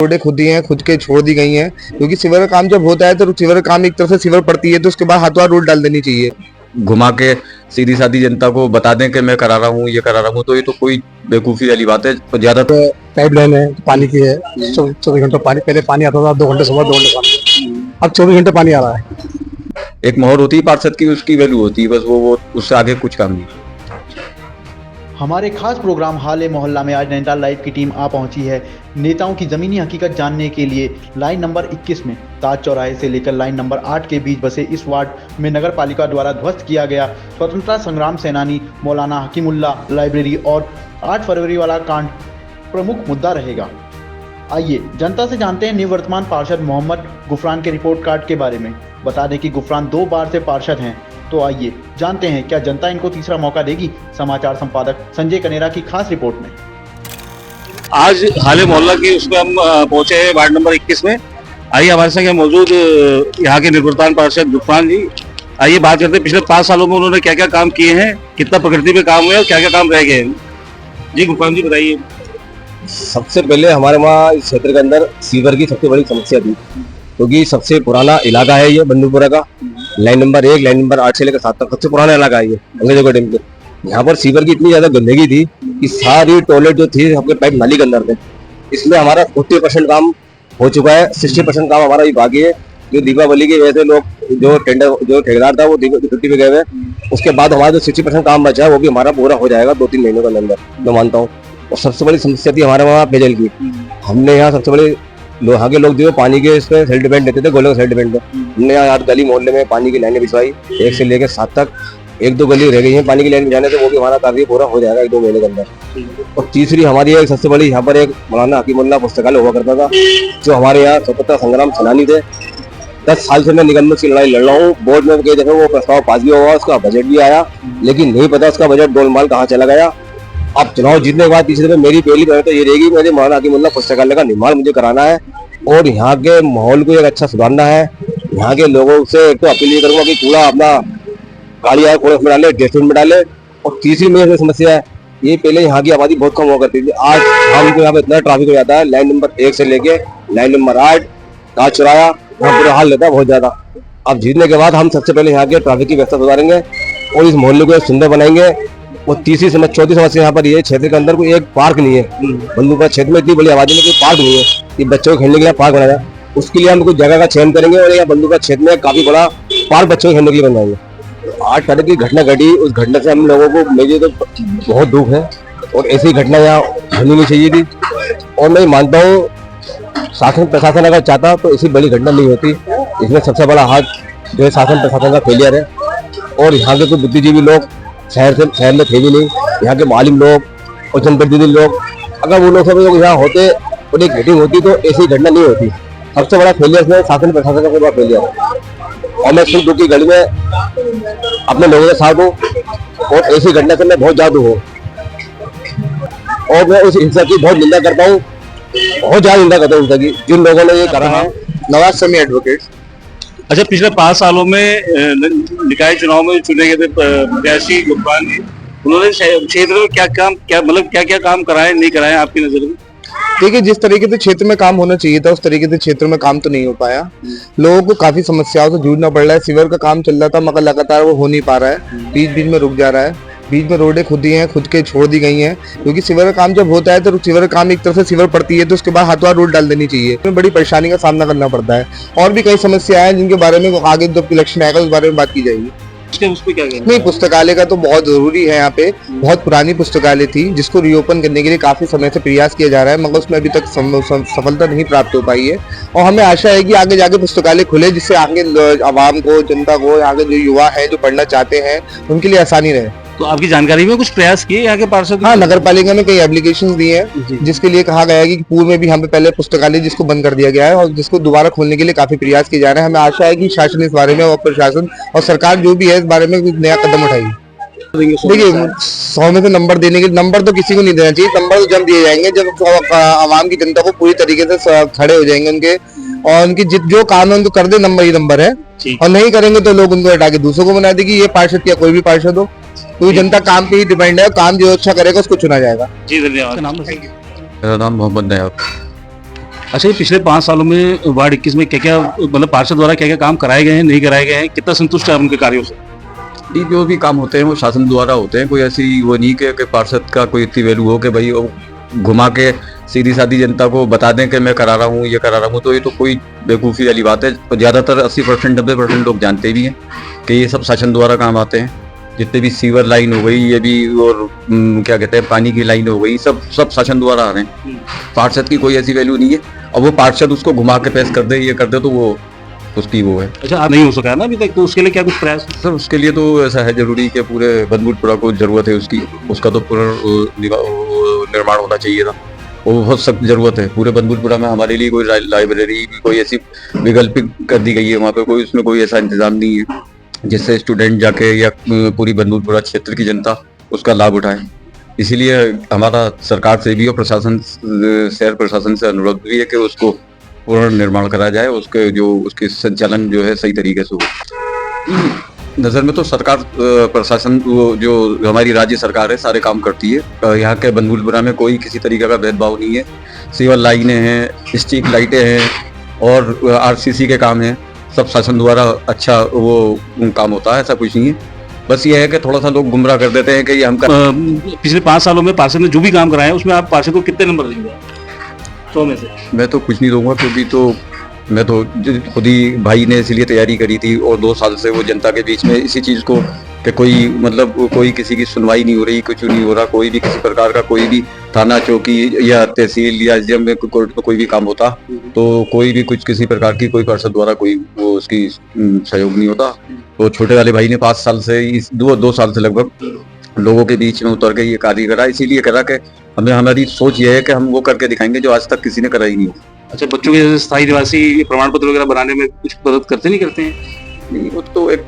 रोडें खुद ही हैं, खुद के छोड़ दी गई हैं, क्योंकि सीवर का काम जब होता है तो सीवर का काम एक तरफ से सीवर पड़ती है तो उसके बाद हाथों हाथ रोड डाल देनी चाहिए। घुमा के सीधी सादी जनता को बता दें कि मैं करा रहा हूँ, ये करा रहा हूँ, तो ये तो कोई बेवकूफ़ी वाली बात है। तो ज्यादा पाइप लाइन है, पानी की है, 24 घंटे पानी, पहले पानी आता था 2 घंटे सुबह 2 घंटे शाम, अब 24 घंटे पानी आ रहा है। एक मोहर होती है पार्षद की, उसकी वैल्यू होती है, बस वो उससे आगे कुछ काम नहीं। हमारे खास प्रोग्राम हाल मोहल्ला में आज नैनीताल लाइव की टीम आ पहुंची है नेताओं की ज़मीनी हकीकत जानने के लिए। लाइन नंबर 21 में ताज चौराहे से लेकर लाइन नंबर 8 के बीच बसे इस वार्ड में नगर पालिका द्वारा ध्वस्त किया गया स्वतंत्रता संग्राम सेनानी मौलाना हकीमुल्ला लाइब्रेरी और 8 फरवरी वाला कांड प्रमुख मुद्दा रहेगा। आइए जनता से जानते हैं निवर्तमान पार्षद मोहम्मद गुफरान के रिपोर्ट कार्ड के बारे में। बता दें कि गुफरान 2 बार से पार्षद हैं, तो आइए जानते हैं क्या जनता इनको तीसरा मौका देगी। समाचार संपादक संजय कनेरा की खास रिपोर्ट में। आज हाले मोहल्ला की उसमें हम पहुंचे हैं वार्ड नंबर 21 में। आइए हमारे संग मौजूद यहाँ के निवर्तमान पार्षद गुफरान जी, आइए बात करते हैं पिछले 5 सालों में उन्होंने क्या क्या काम किए हैं, कितना प्रकृति पे काम हुआ और क्या क्या काम रह गए हैं। जी गुफरान जी बताइए। सबसे पहले हमारे वहाँ इस क्षेत्र के अंदर सीवर की सबसे बड़ी समस्या थी, क्योंकि सबसे पुराना इलाका है ये बंदूपुरा का। लाइन नंबर 1, लाइन नंबर 8 से लेकर 7 तक सबसे पुराना इलाका है ये अंग्रेजों के टाइम पे। यहाँ पर सीवर की इतनी ज्यादा गंदगी थी कि सारी टॉयलेट जो थी अपने पाइप नाली के अंदर थे। इसमें हमारा 40% काम हो चुका है, 60% काम हमारा ये बाकी है। जो दीपावली के वजह से लोग जो ठेकेदार था वो छुट्टी पे गए हुए, उसके बाद हमारा जो 60% काम बचा है वो भी हमारा पूरा हो जाएगा 2-3 महीनों के अंदर, मैं मानता हूँ। और सबसे बड़ी समस्या थी हमारे वहाँ पेयजल की। हमने यहाँ सबसे बड़े यहाँ के लोग जो पानी के इसमें सेल्फ डिपेंड देते थे, गोले का सेल्फ डिपेंड पे हमने यहाँ गली मोहल्ले में पानी की लाइनें बिछवाई 1 से लेकर 7 तक। 1-2 गली रह गई है पानी की लाइन बिछाने से, वो भी हमारा कार्य पूरा हो जाएगा 1-2 महीने के अंदर। और तीसरी हमारी एक सबसे बड़ी यहाँ पर एक मौलाना हकीमुल्ला पुस्तकालय हुआ करता था, जो हमारे यहाँ स्वतंत्रता संग्राम सेनानी थे। 10 साल से मैं निगम की लड़ाई लड़ रहा हूँ। बोर्ड में कई दफे वो प्रस्ताव पास भी हुआ, उसका बजट भी आया, लेकिन नहीं पता उसका बजट गोलमाल कहाँ चला गया। अब चुनाव जीतने के बाद तीसरे में मेरी पहली पहल तो ये रहेगी, मेरे मौलाना हकीमुल्ला पुस्तकालय का निर्माण मुझे कराना है और यहाँ के माहौल को एक अच्छा सुधारना है। यहाँ के लोगों से एक तो अपील ये करूंगा कि कूड़ा अपना गाड़ी आए कूड़े में डाले, डस्टबिन में डाले। और तीसरी मेरी समस्या है, ये पहले यहाँ की आबादी बहुत कम हुआ करती थी, आज शाम को यहाँ पे इतना ट्रैफिक हो जाता है। लाइन नंबर 1 से लेके लाइन नंबर 8 ताज चौराहा, यहाँ बुरा हाल रहता है बहुत ज्यादा। अब जीतने के बाद हम सबसे पहले यहाँ के ट्रैफिक की व्यवस्था सुधारेंगे और इस मोहल्ले को सुंदर बनाएंगे। और चौथी समस्या यहाँ पर ये क्षेत्र के अंदर कोई एक पार्क नहीं है। बंदूपुरा क्षेत्र में इतनी बड़ी आबादी में कोई पार्क नहीं है कि बच्चों को खेलने के लिए पार्क बनाया। उसके लिए हम कुछ जगह का चयन करेंगे और यहाँ बंदूपुरा क्षेत्र में काफी बड़ा पार्क बच्चों को खेलने के लिए बनाएंगे। 8 तारीख की घटना घटी, उस घटना से हम लोगों को मुझे तो बहुत दुख है और ऐसी घटना यहाँ होनी नहीं चाहिए थी। और मैं मानता हूँ शासन प्रशासन अगर चाहता तो ऐसी बड़ी घटना नहीं होती। इसमें सबसे बड़ा हाथ जो है शासन प्रशासन का फेलियर है। और यहाँ के कुछ बुद्धिजीवी लोग शहर में थे भी नहीं, यहाँ के मालिम लोग और जनप्रतिनिधि लोग, अगर वो लोग सब लोग यहाँ होते और एक मीटिंग होती तो ऐसी घटना नहीं होती। सबसे बड़ा फेलियर में शासन प्रशासन का बड़ा फेलियर है। और मैं सुख दुख की घड़ी में अपने लोगों के साथ हूँ और ऐसी घटना से मैं बहुत ज्यादा हूँ और मैं उस हिंसा की बहुत निंदा करता हूँ, बहुत ज्यादा निंदा करता हूँ हिंसा की जिन लोगों ने ये करा है। नवाज समी एडवोकेट। अच्छा, पिछले 5 सालों में निकाय चुनाव में चुने गए थे प्रत्याशी गुफरान जी, उन्होंने क्षेत्र में क्या क्या काम कराए नहीं कराए आपकी नजर में? देखिए, जिस तरीके से क्षेत्र में काम होना चाहिए था उस तरीके से क्षेत्र में काम तो नहीं हो पाया। लोगों को काफी समस्याओं से जूझना पड़ रहा है। सीवर का काम चल रहा था मगर लगातार वो हो नहीं पा रहा है, बीच बीच में रुक जा रहा है। बीच में रोडें खुद ही हैं, खुद के छोड़ दी गई हैं, क्योंकि सीवर का काम जब होता है तो सीवर का काम एक तरफ से सीवर पड़ती है तो उसके बाद हाथों हाथ रोड डाल देनी चाहिए। इसमें बड़ी परेशानी का सामना करना पड़ता है। और भी कई समस्याएं हैं जिनके बारे में आगे जब इलेक्शन आएगा उस बारे में बात की जाएगी। उसको क्या कहना? नहीं, पुस्तकालय का तो बहुत जरूरी है। यहाँ पे बहुत पुरानी पुस्तकालय थी जिसको रीओपन करने के लिए काफी समय से प्रयास किया जा रहा है, मगर उसमें अभी तक सफलता नहीं प्राप्त हो पाई है। और हमें आशा है कि आगे जाके पुस्तकालय खुले, जिससे आगे आवाम को, जनता को, यहाँ के जो युवा है जो पढ़ना चाहते हैं उनके लिए आसानी रहे। तो आपकी जानकारी में कुछ प्रयास किए यहाँ के पार्षद? हाँ, नगर पालिका ने कई एप्लीकेशन दी है जिसके लिए कहा गया है कि पूर्व में भी यहाँ पे पहले पुस्तकालय जिसको बंद कर दिया गया है और जिसको दोबारा खोलने के लिए काफी प्रयास किए जा रहे हैं। हमें आशा है कि शासन इस बारे में और प्रशासन और सरकार जो भी है इस बारे में कुछ नया कदम उठाएगी। देखिए, 100 में से नंबर देने के नंबर तो किसी को नहीं देना चाहिए। नंबर तो जब दिए जाएंगे जब आवाम की जनता को पूरी तरीके से खड़े हो जाएंगे उनके और उनकी जो काम है उनको कर दे, नंबर ही नंबर है। और नहीं करेंगे तो लोग उनको हटा के दूसरों को बना देगी। ये पार्षद या कोई भी पार्षद हो, क्योंकि जनता काम पे ही डिपेंड है। काम जो अच्छा करेगा उसको चुना जाएगा। जी धन्यवाद। मेरा नाम मोहम्मद नयाब। अच्छा, ये पिछले 5 सालों में वार्ड 21 में क्या क्या मतलब पार्षद द्वारा क्या क्या काम कराए गए हैं, नहीं कराए गए हैं, कितना संतुष्ट है आप उनके कार्यों से? ये जो भी काम होते हैं वो शासन द्वारा होते हैं। कोई ऐसी वो नहीं कि पार्षद का कोई इतनी वैल्यू हो कि भाई वो घुमा के सीधी सादी जनता को बता दें कि मैं करा रहा हूँ, ये करा रहा हूँ, तो ये तो कोई बेवकूफ़ी वाली बात है। और ज़्यादातर 80% 90% लोग जानते भी हैं कि ये सब शासन द्वारा काम आते हैं। जितने भी सीवर लाइन हो गई, ये भी, और क्या कहते हैं, पानी की लाइन हो गई, सब शासन द्वारा आ रहे हैं। पार्षद की कोई ऐसी वैल्यू नहीं है। और वो पार्षद उसको घुमा के पेश कर दे, ये कर दे, तो वो उसकी वो है। अच्छा, आप नहीं हो सका है ना अभी तक, तो उसके लिए क्या कुछ प्रयास? सर उसके लिए तो ऐसा है जरूरी कि पूरे बंदूकपुरा को जरूरत है उसकी, उसका तो निर्माण होना चाहिए था। वो बहुत सख्त जरूरत है पूरे बंदूकपुरा में। हमारे लिए कोई लाइब्रेरी कोई ऐसी वैकल्पिक कर दी गई है वहाँ पे, कोई उसमें कोई ऐसा इंतजाम नहीं है जिससे स्टूडेंट जाके या पूरी बंदूकपुरा क्षेत्र की जनता उसका लाभ उठाए। इसीलिए हमारा सरकार से भी और प्रशासन, शहर प्रशासन से अनुरोध भी है कि उसको पूर्ण निर्माण कराया जाए, उसके संचालन जो है सही तरीके से हो। नज़र में तो सरकार, प्रशासन, जो हमारी राज्य सरकार है, सारे काम करती है। यहाँ के बंदूकपुरा में कोई किसी तरीके का भेदभाव नहीं है। सीवर लाइनें हैं, स्ट्रीट लाइटें हैं और आरसीसी के काम हैं, सब शासन द्वारा अच्छा वो काम होता है, ऐसा कुछ नहीं है। बस ये है कि थोड़ा सा लोग गुमराह कर देते हैं कि ये हम पिछले 5 सालों में पार्षद ने जो भी काम कराए हैं उसमें आप पार्षद को कितने नंबर देंगे 100 में से? मैं तो कुछ नहीं दूंगा, क्योंकि तो मैं तो खुद ही, भाई ने इसलिए तैयारी करी थी और 2 साल से वो जनता के बीच में इसी चीज़ को कि कोई मतलब कोई किसी की सुनवाई नहीं हो रही, कुछ नहीं हो रहा, कोई भी किसी प्रकार का कोई भी थाना चौकी या तहसील या एसडीएम में कोर्ट में कोई भी काम होता तो कोई भी कुछ किसी प्रकार की कोई पार्षद द्वारा कोई वो उसकी सहयोग नहीं होता। तो छोटे वाले भाई ने 5 साल से, इस 2 साल से लगभग लोगों के बीच में उतर के ये कार्य करा। इसीलिए करा कि हमारी सोच ये है कि हम वो करके दिखाएंगे जो आज तक किसी ने करा ही नहीं। अच्छा, बच्चों के स्थायी निवासी प्रमाण पत्र वगैरह बनाने में कुछ मदद करते नहीं करते हैं? नहीं, वो तो एक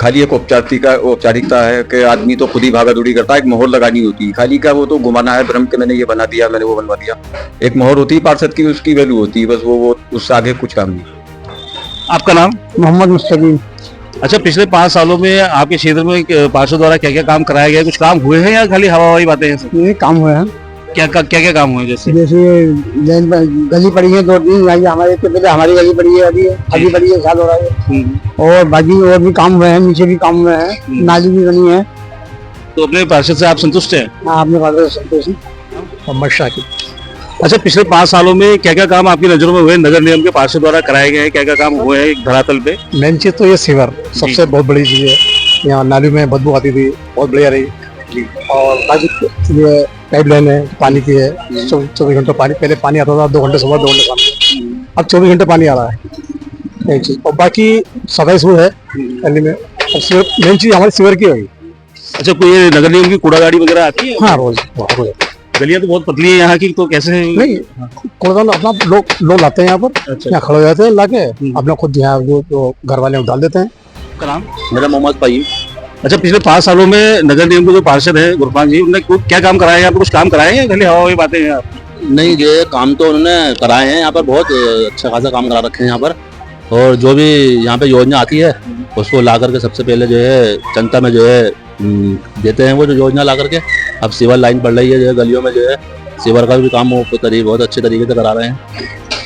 खाली एक औपचारिकता है कि आदमी तो खुद ही भागा दौड़ी करता है। एक मोहर लगानी होती है, खाली का वो तो घुमाना है भ्रम के मैंने ये बना दिया, मैंने वो बनवा दिया। एक मोहर होती है पार्षद की, उसकी वैल्यू होती है, बस वो उससे आगे कुछ काम नहीं। आपका नाम? मोहम्मद मुस्तकीम। अच्छा, पिछले 5 सालों में आपके क्षेत्र में पार्षद द्वारा क्या क्या काम कराया गया, कुछ काम हुए हैं या खाली हवाई बातें हैं? ये काम हुए हैं। क्या काम हुए? जैसे गली पड़ी है 2-3, हमारे पहले हमारी गली पड़ी है, अभी पड़ी है, साल हो रहा है। और बाकी और भी काम हुए हैं, नीचे भी काम हुए हैं, नाली भी बनी है। तो अपने पार्षद से आप संतुष्ट हैं? हाँ, अपने पार्षद से संतुष्ट हैं। मोहम्मद शाकिब। अच्छा, पिछले 5 सालों में क्या क्या काम आपकी नजरों में हुए, नगर निगम के पार्षद द्वारा कराए गए हैं, क्या क्या काम हुए हैं धरातल पे? मेन चीज तो ये सीवर सबसे बहुत बड़ी चीज है। यहाँ नाली में बदबू आती थी, बहुत बढ़िया रही। और बाकी पाइपलाइन है, पानी की है, 24 घंटे पानी, पहले पानी आता था 2 घंटे सुबह 2 घंटे शाम, अब 24 घंटे पानी आ रहा है। एक चीज, और बाकी सफाई सुबह है गली में। मेन चीज हमारी सीवर की होगी। अच्छा, कोई नगर निगम की कूड़ा गाड़ी वगैरह आती है? हाँ, रोज। गलियां तो बहुत पतली है यहाँ की, तो कैसे? नहीं, कूड़ादान अपना लोग लाते हैं यहाँ पर। अच्छा, यहाँ खड़े हो जाते हैं, लाके अपना खुद यहाँ जो घर वाले डाल देते हैं। आपका नाम? मेरा मोहम्मद फहीम। अच्छा, पिछले 5 सालों में नगर निगम के जो पार्षद है गुरफान जी, उन्होंने क्या काम कराया है? यहाँ पे कुछ काम कराए हैं, खाली हवा बातें हैं आप? नहीं, ये काम तो उन्होंने कराए हैं, यहाँ पर बहुत अच्छा खासा काम करा रखे हैं यहाँ पर। और जो भी यहाँ पे योजना आती है उसको ला करके सबसे पहले जो है जनता में जो है देते हैं वो जो योजना ला करके। अब सीवर लाइन पड़ रही है जो है गलियों में, जो है सीवर का भी काम वो बहुत अच्छे तरीके से करा रहे हैं।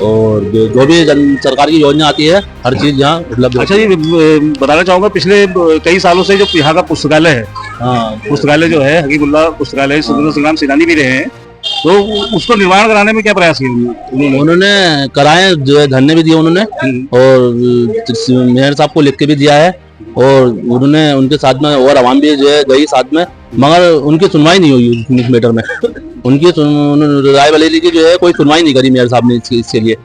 और जो भी सरकार की योजना आती है हर चीज यहाँ उपलब्ध। अच्छा, ये बताना चाहूंगा, पिछले कई सालों से जो यहाँ का पुस्तकालय है, हाँ, पुस्तकालय जो है हकीमुल्लाह पुस्तकालय, स्वतंत्रता संग्राम सेनानी भी रहे हैं, तो उसको निर्माण कराने में क्या प्रयास किए उन्होंने कराए, जो है धरने भी दिए उन्होंने, और मेयर साहब को लिख के भी दिया है। और उन्होंने उनके साथ में और आवाम भी जो है गई साथ में, मगर उनकी सुनवाई नहीं हुई इस मैटर में। उनकी राय बरेली की जो है कोई सुनवाई नहीं करी मेयर साहब ने इसके लिए।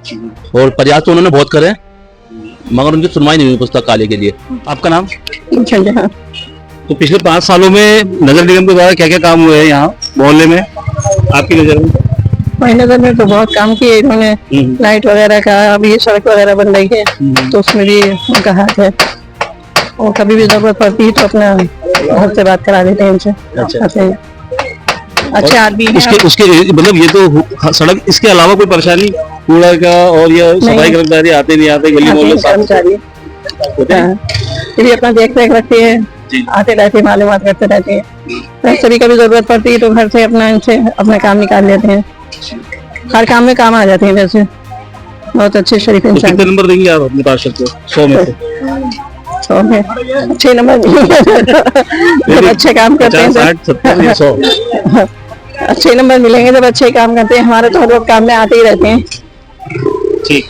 और प्रयास तो उन्होंने बहुत करे मगर उनकी सुनवाई नहीं हुई पुस्तकालय के लिए। आपका नाम? तो पिछले 5 सालों में नगर निगम के द्वारा क्या क्या काम हुए हैं यहाँ मोहल्ले में आपकी नजर में? नगर में तो बहुत काम किए इन्होंने, लाइट वगैरह का, अभी ये सड़क वगैरह बन रही है तो उसमें भी उनका हाथ है। और कभी भी जरूरत पड़ती है तो अपना घर से बात करा देते हैं इनसे। अच्छा आदमी है। उसके मतलब ये तो सड़क, इसके अलावा कोई परेशानी कूड़ा का और ये सफाई कर्मचारी आते नहीं आते, गली मोहल्ले कर्मचारी ये भी अपना देख रेख रखते हैं, आते रहते हैं, मालूमात करते रहते हैं। तो सभी कभी जरूरत पड़ती है तो घर से अपना इनसे अपना काम निकाल लेते हैं। हर काम में काम आ जाते हैं वैसे। बहुत अच्छे शरीफ तो इंसान कितने नंबर देंगे आप अपने पार्षद को 100 में से? 100 में 6 नंबर जब अच्छे काम करते हैं 50, 60, 70 या 100? तो अच्छे नंबर मिलेंगे जब अच्छे काम करते हैं। हमारे तो हर वक्त काम में आते ही रहते हैं। ठीक